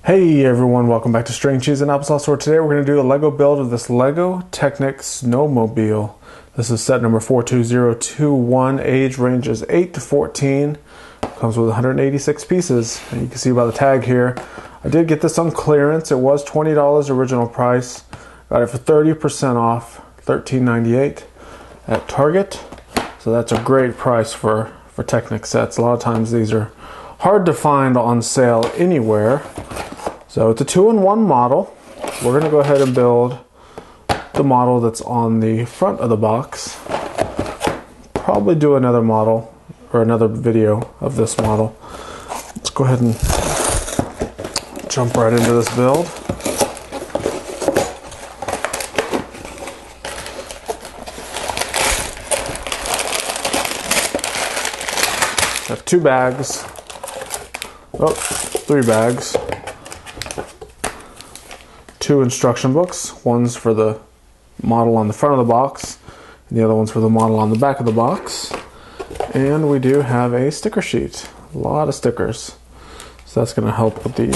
Hey everyone, welcome back to String Cheese and Applesauce, where today we're going to do a Lego build of this Lego Technic Snowmobile. This is set number 42021, age range is 8 to 14, comes with 186 pieces, and you can see by the tag here. I did get this on clearance. It was $20 original price, got it for 30% off, $13.98 at Target, so that's a great price for Technic sets. A lot of times these are hard to find on sale anywhere. So it's a 2-in-1 model. We're going to go ahead and build the model that's on the front of the box. Probably do another model or another video of this model. Let's go ahead and jump right into this build. I have 2 bags. Oh, 3 bags. 2 instruction books. One's for the model on the front of the box, and the other one's for the model on the back of the box. And we do have a sticker sheet. A lot of stickers. So that's going to help with the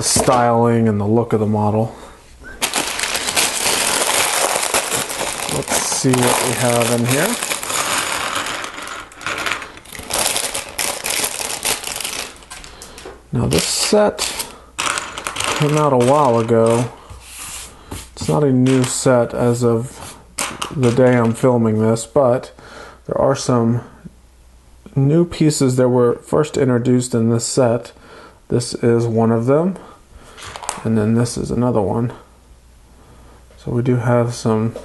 styling and the look of the model. Let's see what we have in here. Now this set came out a while ago. It's not a new set as of the day I'm filming this, but there are some new pieces that were first introduced in this set. This is one of them, and then this is another one. So we do have some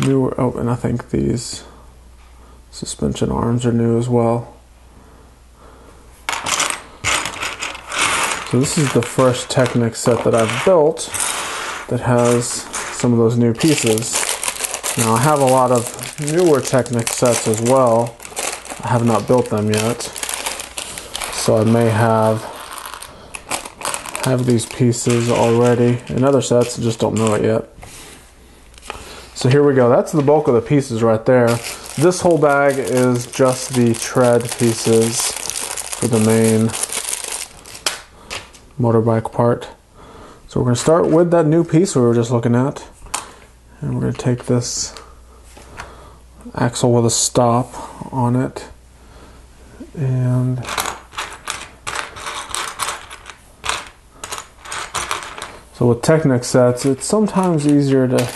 newer, oh, and I think these suspension arms are new as well. So this is the first Technic set that I've built that has some of those new pieces. Now I have a lot of newer Technic sets as well. I have not built them yet. So I may have these pieces already in other sets, I just don't know it yet. So here we go. That's the bulk of the pieces right there. This whole bag is just the tread pieces for the main motorbike part. So we're going to start with that new piece we were just looking at, and we're going to take this axle with a stop on it, and so with Technic sets it's sometimes easier to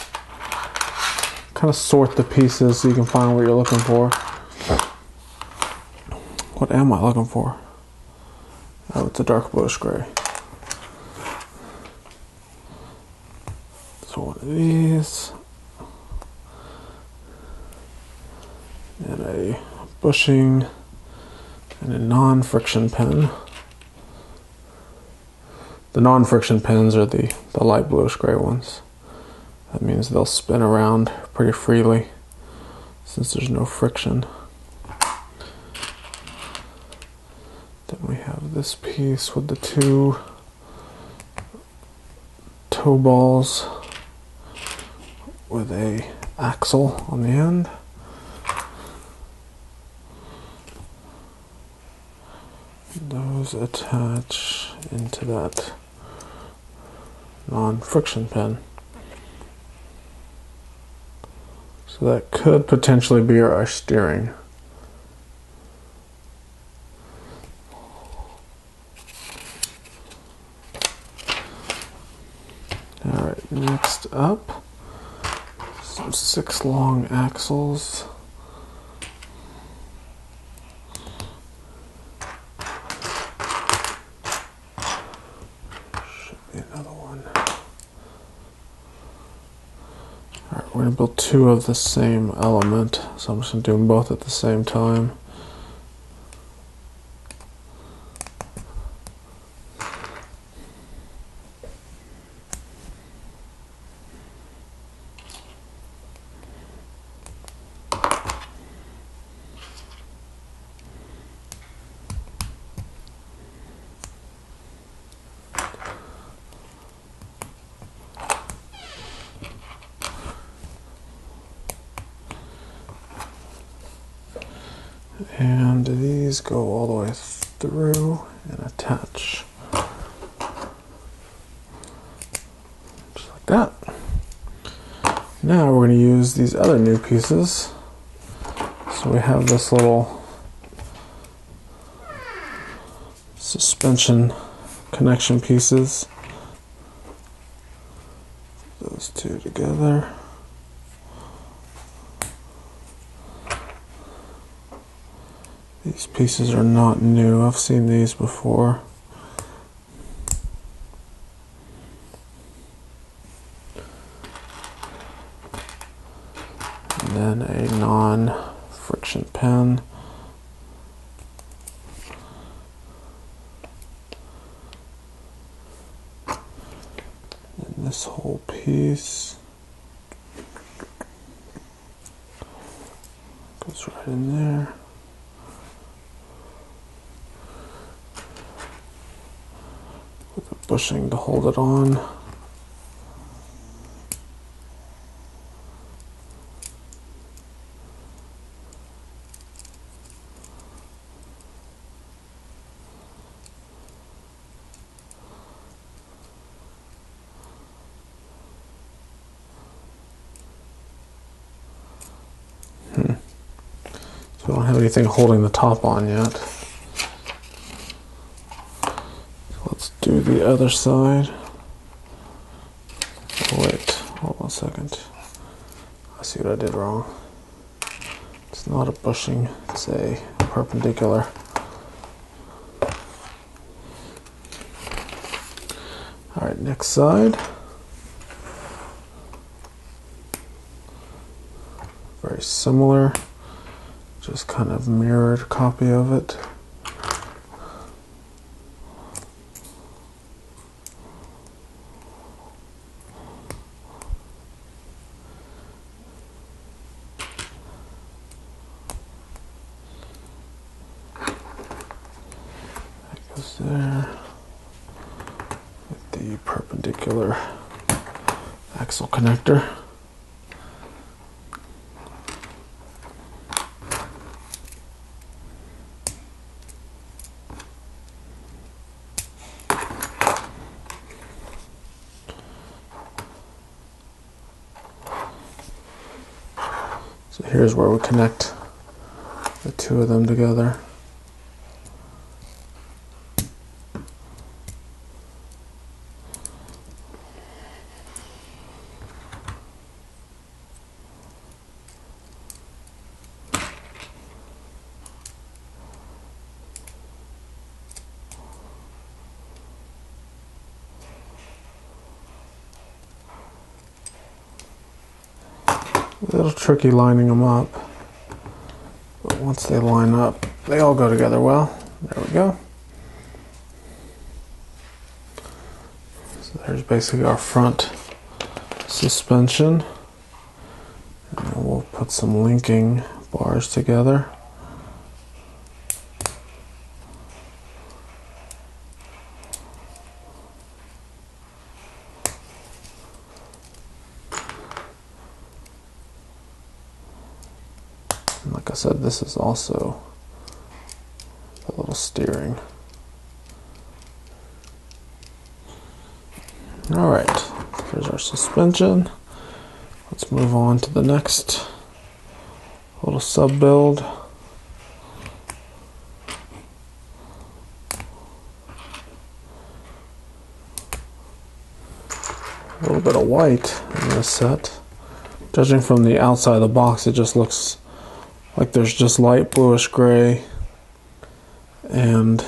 kind of sort the pieces so you can find what you're looking for. What am I looking for? Oh, it's a dark bluish gray. So one of these, and a bushing, and a non-friction pin. The non-friction pins are the light bluish gray ones. That means they'll spin around pretty freely since there's no friction. Then we have this piece with the 2 toe balls with a axle on the end. Those attach into that non-friction pin. So that could potentially be our steering. Alright, next up, some 6 long axles. Should be another one. Alright, we're going to build 2 of the same element, so I'm just going to do them both at the same time. And these go all the way through and attach Now we're going to use these other new pieces. So we have this little suspension connection pieces. Those two together. These pieces are not new. I've seen these before. And then a non-friction pin. And this whole piece goes right in there. With a bushing to hold it on. So I don't have anything holding the top on yet. So let's do the other side. Oh, wait, hold on a second. I see what I did wrong. It's not a bushing, it's a perpendicular. Alright, next side. Very similar, just kind of mirrored copy of it. That goes there with the perpendicular axle connector. So here's where we connect the two of them together. A little tricky lining them up, but once they line up, they all go together well. There we go. So there's basically our front suspension. And then we'll put some linking bars together. And like I said, this is also a little steering. Alright, there's our suspension. Let's move on to the next little sub build. A little bit of white in this set. Judging from the outside of the box, it just looks like there's just light bluish gray and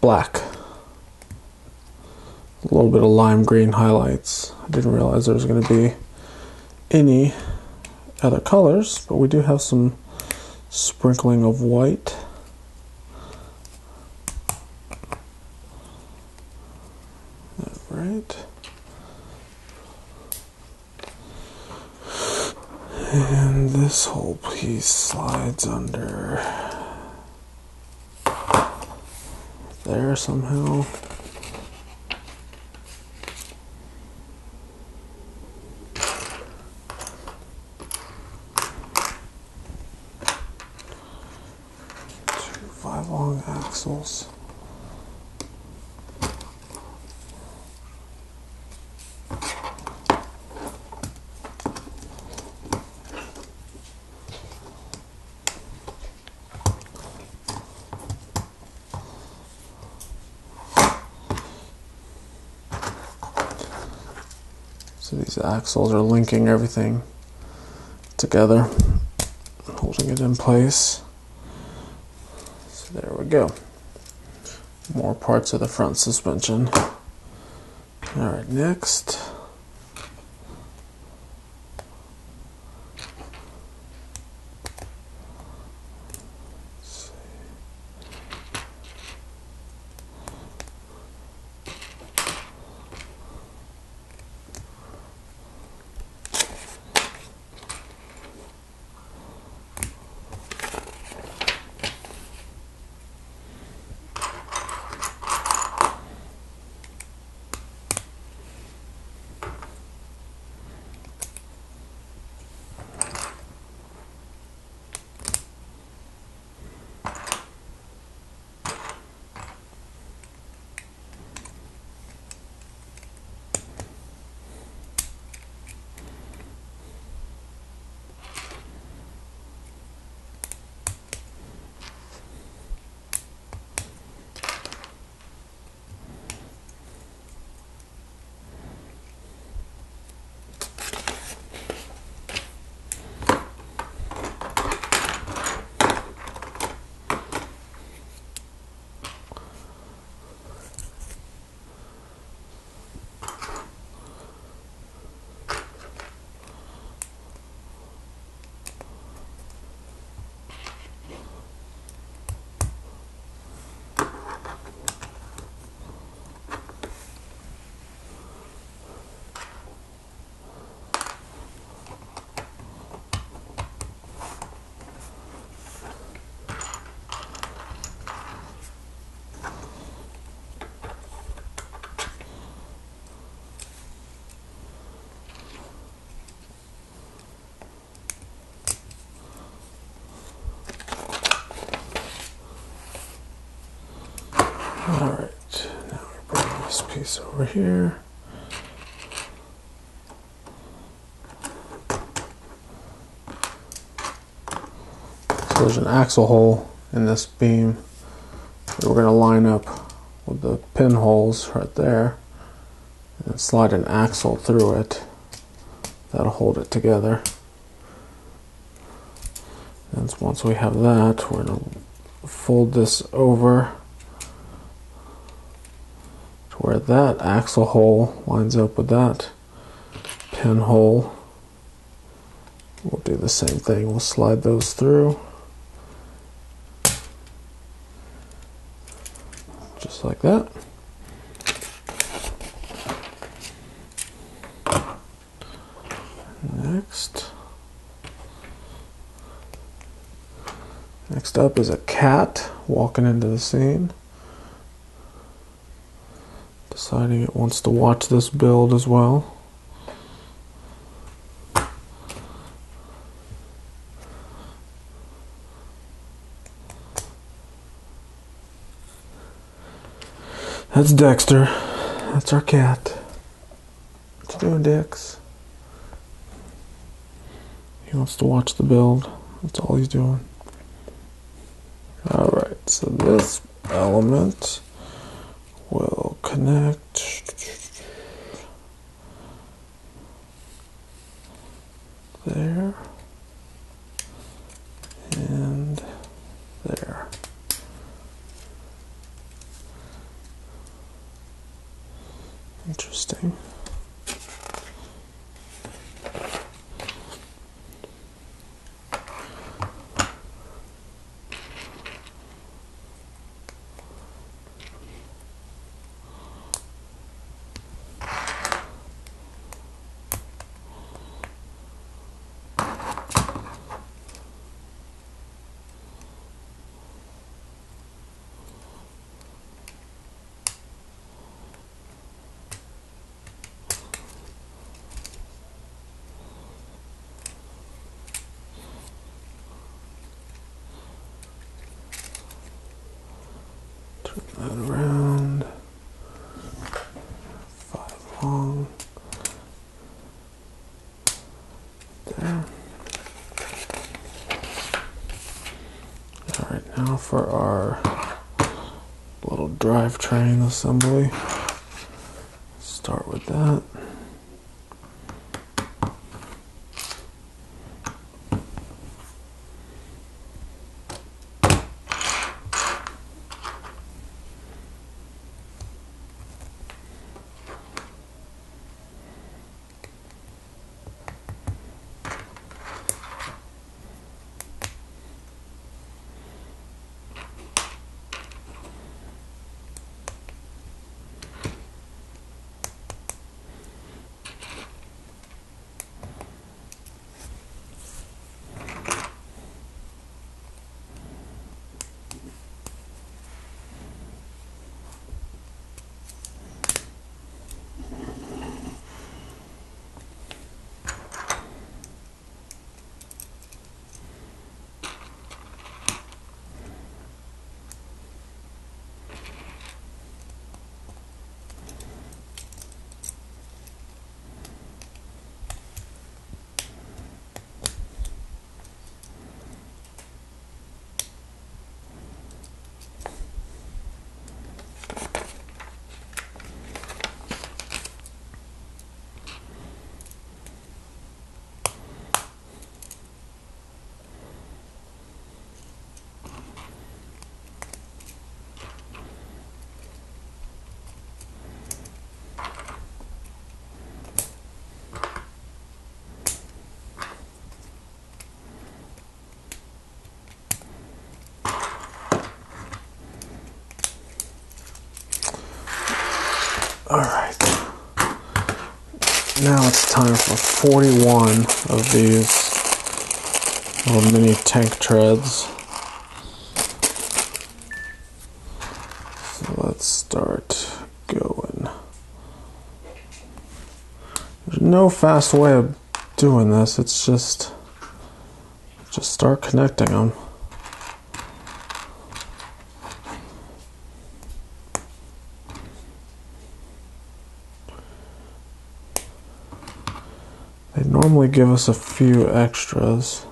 black. A little bit of lime green highlights. I didn't realize there was going to be any other colors, but we do have some sprinkling of white. Alright. And this whole piece slides under there somehow. Two 5-long axles. So these axles are linking everything together, holding it in place. So there we go. More parts of the front suspension. Alright, next. Alright, now we bring this piece over here. So there's an axle hole in this beam that we're going to line up with the pinholes right there and slide an axle through it. That'll hold it together. And once we have that, we're going to fold this over to where that axle hole lines up with that pinhole. We'll do the same thing. We'll slide those through. Just like that. Next up is a cat walking into the scene, deciding it wants to watch this build as well. That's Dexter. That's our cat. What you doing, Dex? He wants to watch the build. That's all he's doing. Alright, so this element will connect there and there. Interesting. That around 5 long there. Alright, now for our little drivetrain assembly. Start with that. Alright. Now it's time for 41 of these little mini tank treads. So let's start going. There's no fast way of doing this, it's just start connecting them. They normally give us a few extras,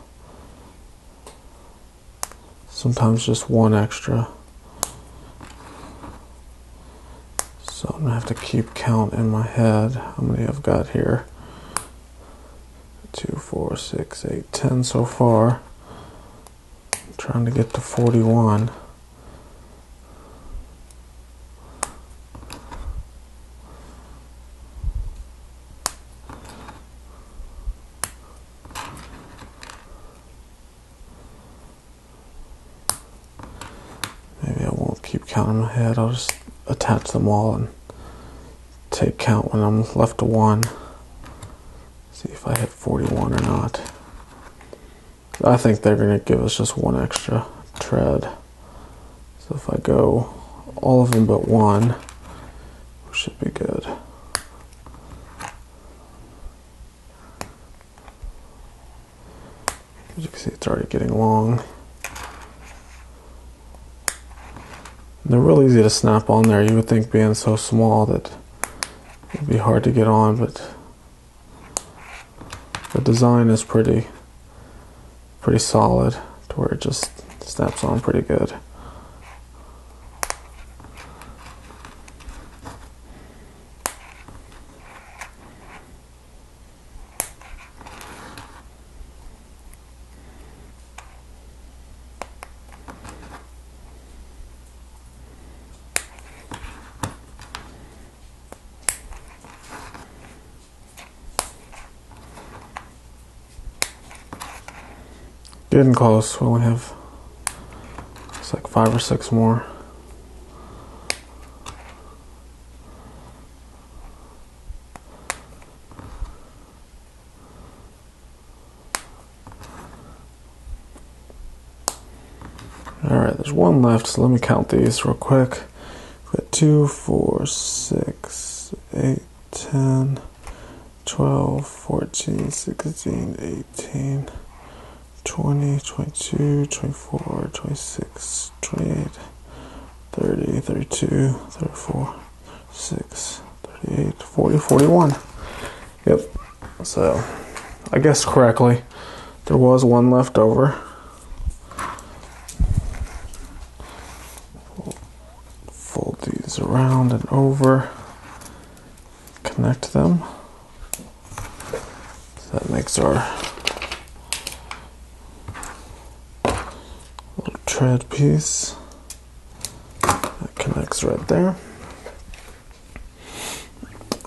sometimes just one extra. So I'm gonna have to keep count in my head how many I've got here. 2, 4, 6, 8, 10 so far. I'm trying to get to 41. Maybe I won't keep counting in my head. I'll just attach them all and take count when I'm left to 1. See if I hit 41 or not. I think they're going to give us just one extra tread. So if I go all of them but one, we should be good. As you can see, it's already getting long. And they're real easy to snap on there. You would think being so small that it'd be hard to get on, but the design is pretty solid to where it just snaps on pretty good. Getting close. We only have, it's like 5 or 6 more. Alright, there's one left, so let me count these real quick. We've got 2, 4, 6, 8, 10, 12, 14, 16, 18, 20, 22, 24, 26, 28, 30, 32, 34, 6, 38, 40, 41. Yep. So, I guessed correctly. There was one left over. Fold these around and over. Connect them. So that makes our tread piece that connects right there,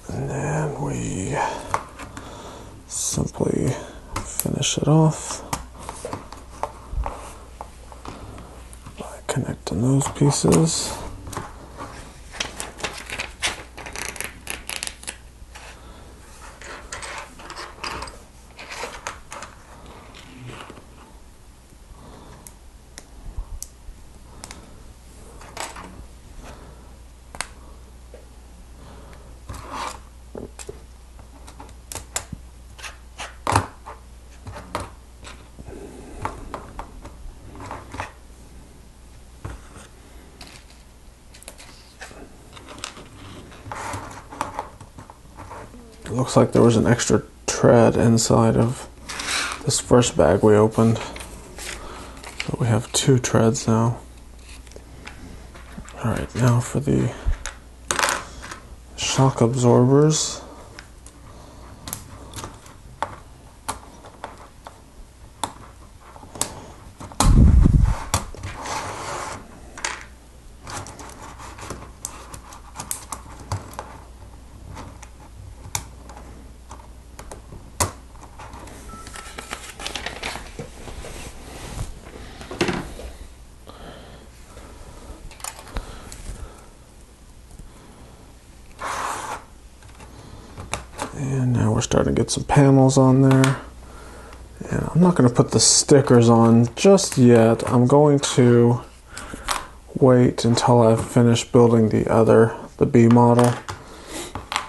and then we simply finish it off by connecting those pieces. It looks like there was an extra tread inside of this first bag we opened. So we have 2 treads now. Alright, now for the shock absorbers. starting to get some panels on there. And I'm not going to put the stickers on just yet. I'm going to wait until I've finished building the B model,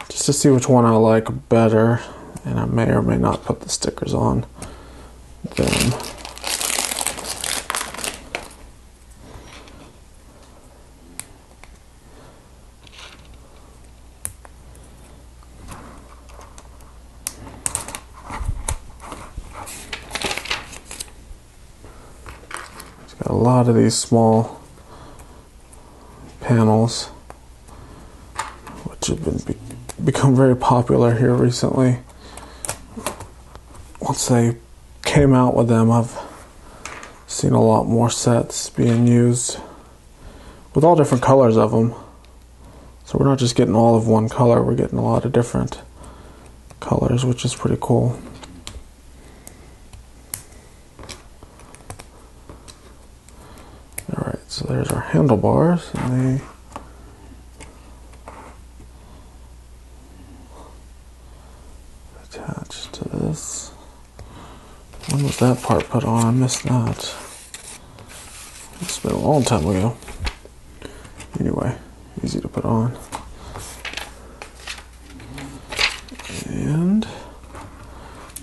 just to see which one I like better, and I may or may not put the stickers on then. Got a lot of these small panels, which have become very popular here recently. Once they came out with them, I've seen a lot more sets being used with all different colors of them. So we're not just getting all of one color, we're getting a lot of different colors, which is pretty cool. Alright, so there's our handlebars, and they attach to this. When was that part put on? I missed that. It's been a long time ago. Anyway, easy to put on. And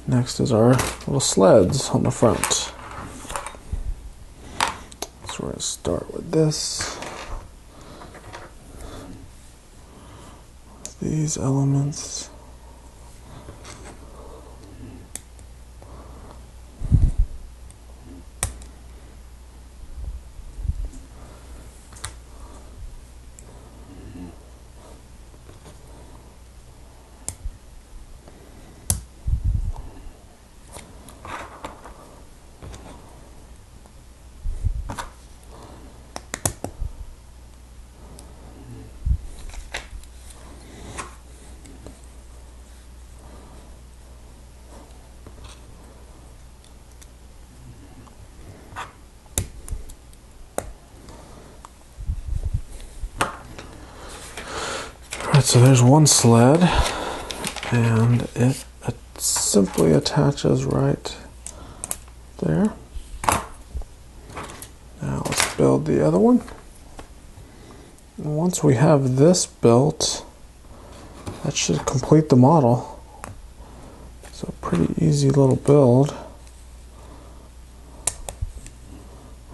next is our little sleds on the front. So we're going to start with this. These elements. So there's one sled, and it simply attaches right there. Now let's build the other one. And once we have this built, that should complete the model. It's a pretty easy little build.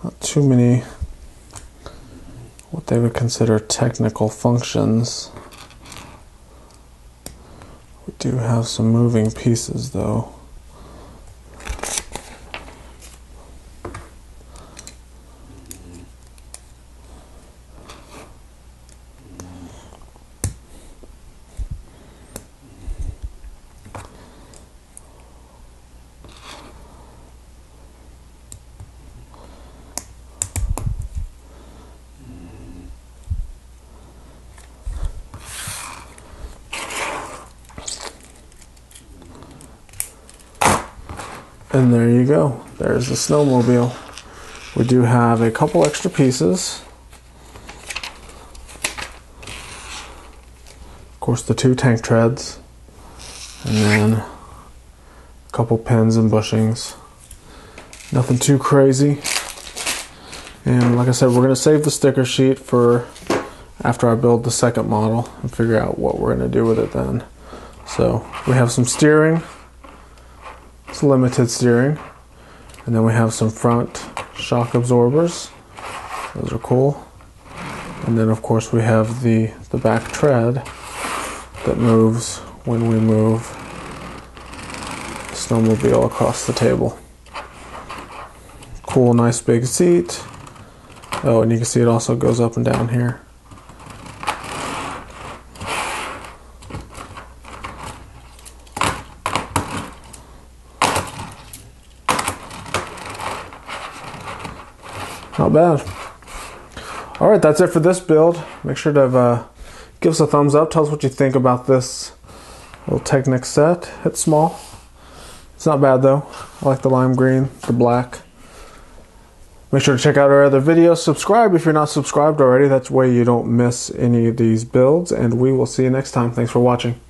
Not too many what they would consider technical functions. We do have some moving pieces though. And there you go. There's the snowmobile. We do have a couple extra pieces. Of course, the 2 tank treads, and then a couple pins and bushings. Nothing too crazy. And like I said, we're going to save the sticker sheet for after I build the second model and figure out what we're going to do with it then. So we have some steering. It's limited steering, and then we have some front shock absorbers. Those are cool. And then of course we have the back tread that moves when we move the snowmobile across the table. Cool, nice big seat. Oh, and you can see it also goes up and down here. Not bad. Alright, that's it for this build. Make sure to give us a thumbs up. Tell us what you think about this little Technic set. It's small. It's not bad though. I like the lime green, the black. Make sure to check out our other videos. Subscribe if you're not subscribed already. That's way you don't miss any of these builds. And we will see you next time. Thanks for watching.